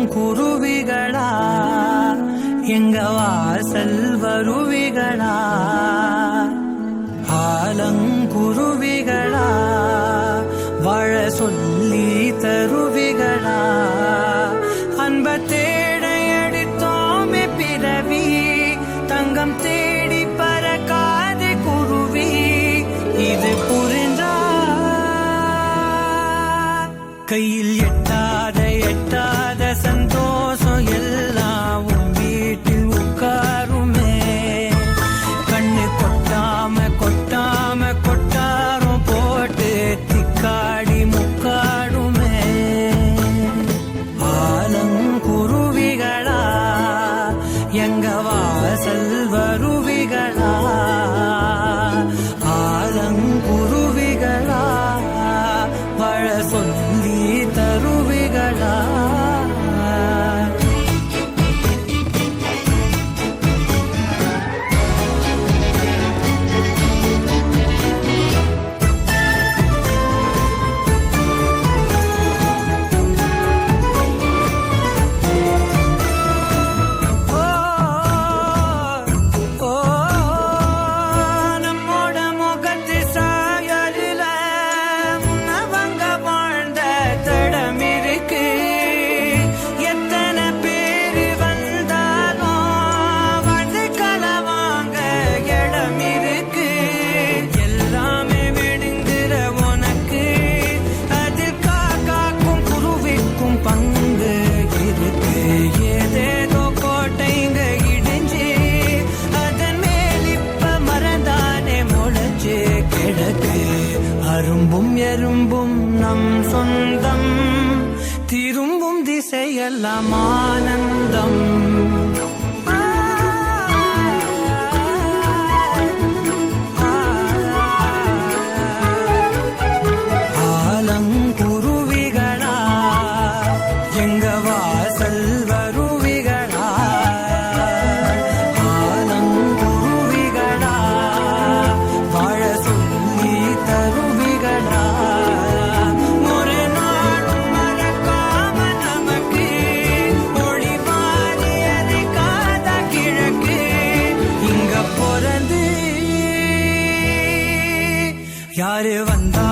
ஆலங்குருவிகளா எங்க வாசல் வருவிகளா ஆலங்குருவிகளா வாழ சொல்லி தருவிகளா அன்ப தேடையடித்தோமே பிறவி தங்கம் தேடி பறக்காது குருவி இது புரிந்தா கையில் எட்டாத எட்டாத சந்தோஷம் எல்லாம் உன் வீட்டில் உட்காருமே கண்ணு கொட்டாம கொட்டாம கொட்டாரும் போட்டு திக்காடி முக்காடுமே ஆலங்குருவிகளா எங்க வாசல் வருவிகளா ஆலங்குருவிகளா வாழ சொல்லி தருவிகளா அரும்பும் எறும்பும் நம் சொந்தம் திரும்பும் திசையெல்லாம் ஆனந்தம் ஆலங்குருவிகளா எங்க வாசல் வருவிகளா ஆலங்குருவிகளா வாழ சொல்லி தருவிகளா ஒரு நாளும் மறக்காம நமக்கு ஒளி மாறியது காத கிழக்கு இங்க பிறந்து யாரு வந்தா